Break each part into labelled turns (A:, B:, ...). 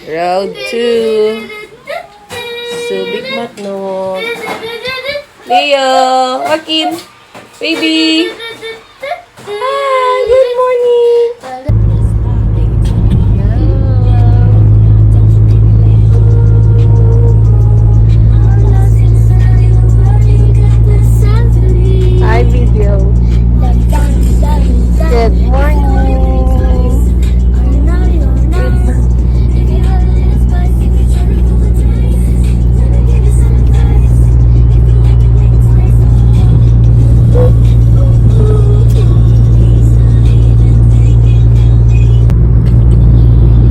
A: Round 2. Subic Matnog. Leo, Joaquin, baby. Hi, good morning. Hi, video. Good morning.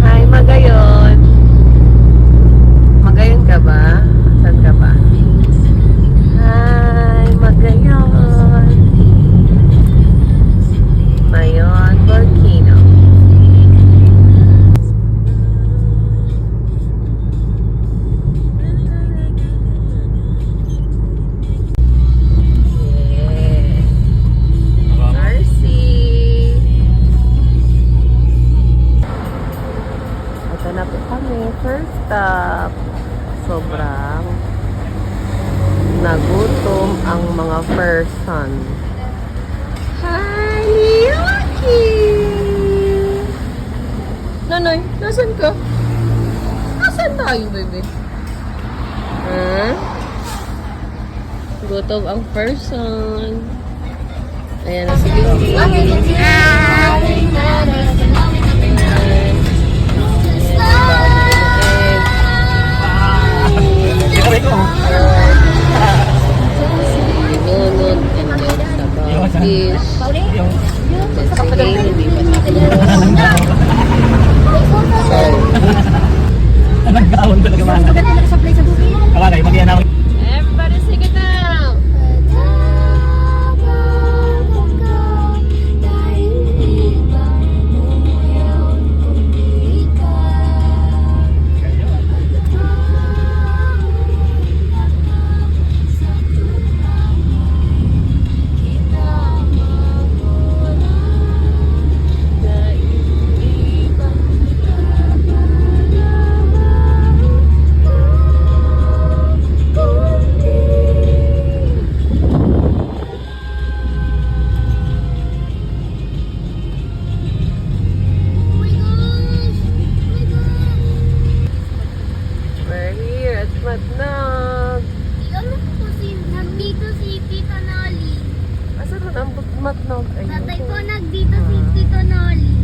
A: Hi, Magayon. Magayon ka ba? Saan ka ba? Hi, Magayon. Mayon Volcano. Yeah. Mercy. Ito na po kami. First stop. Sobrang nagutom ang mga person. Hi, Lucky! Nanoy, nasan ka? Nasaan tayo, baby? Ha? Gutom ang person. Ayan na si Lucky. Nunod and then sa fish. Hindi pa
B: Nagkaon talaga mga. Kawagay, magyan ako.
A: Everybody sing it now! We're here at Matnog.
C: Nagdito si Tita Nolly.
A: Asan na ang Matnog?
C: Tatay ko nagdito si Tita Nolly.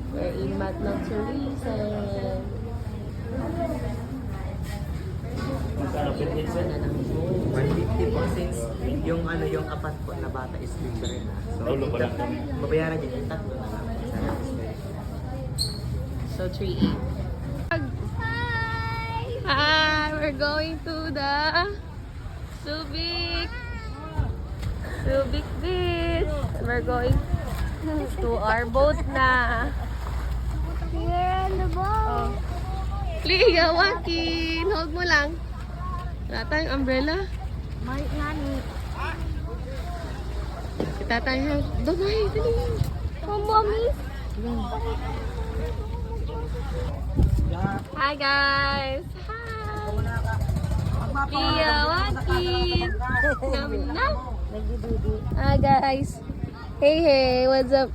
A: We're in Matnog tourism.
B: Magkano pinitsin? 150 po since yung yung apat po na bata is libre na. So, babayaran niya yung tatlo na lang.
A: So 3-8. Hi! We're going to the Subic Beach. We're going to our boat na.
C: We're on the boat.
A: Liga, Joaquin! Hold mo lang. Wala tayong umbrella.
C: May nani.
A: Kita tayo. Doon ay, dali.
C: Mommy.
A: Hi guys! Hi! Liga, Joaquin! Nam nam! Hi guys! Hey, what's up?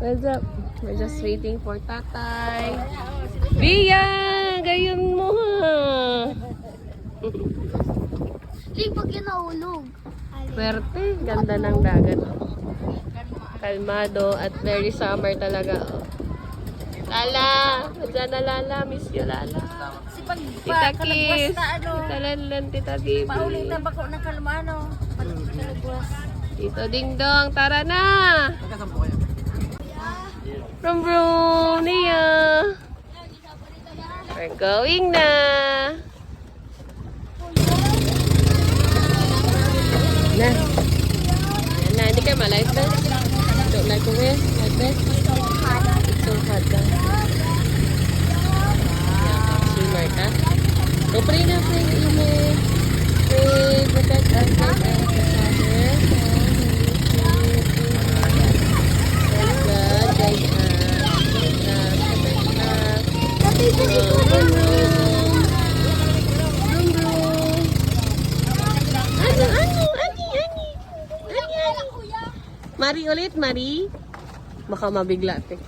A: What's up? We're just waiting for tatay. Bia! Gayon mo ha!
C: Di pag yun nahulog.
A: Swerte, ganda ng dagat. Kalmado at very summer talaga. Oh. Lala! Diyan na Lala, miss you Lala.
D: Si pag
A: Tita
D: kalagwas
A: Kiss,
D: na
A: Tita Lanlan, Tita Bibi.
D: paulit na bako ng kalmano. Kalagwas.
A: Tito Ding Dong, tara na! From Nia! We're Going na. Na. Yan na. Hindi kayo ma-life vest? Don't like to wear life vest? It's so hot daw. Yeah, swimmer ka? So, pray na, pray na imig. Pray, protect us, protect us, Mari ulit, Mari. Baka mabigla, ate.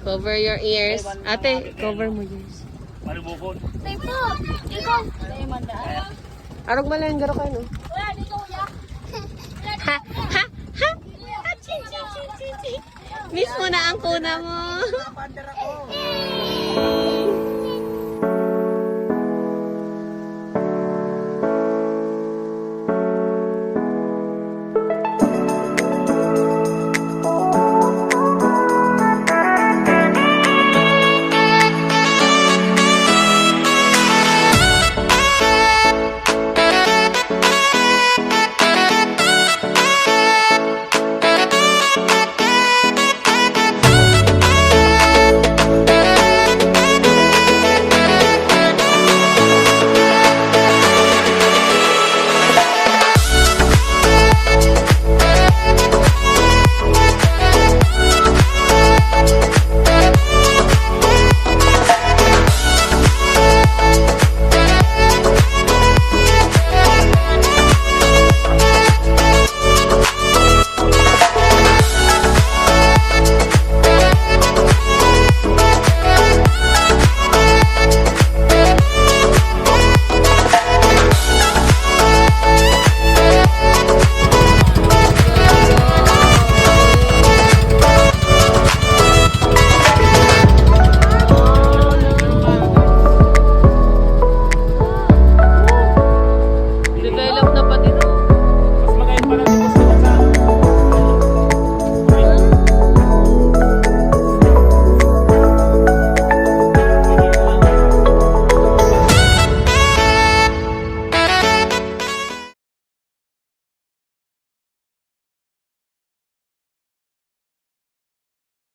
A: Cover your ears. Ate, cover mo ears.
C: Tipo, ikaw.
A: Arog malayan garo kayo, no?
C: Kuya, dito kuya.
A: Ha, ha, ha! Chin, chin, chin, chin, chin. Miss mo na ang kuna mo.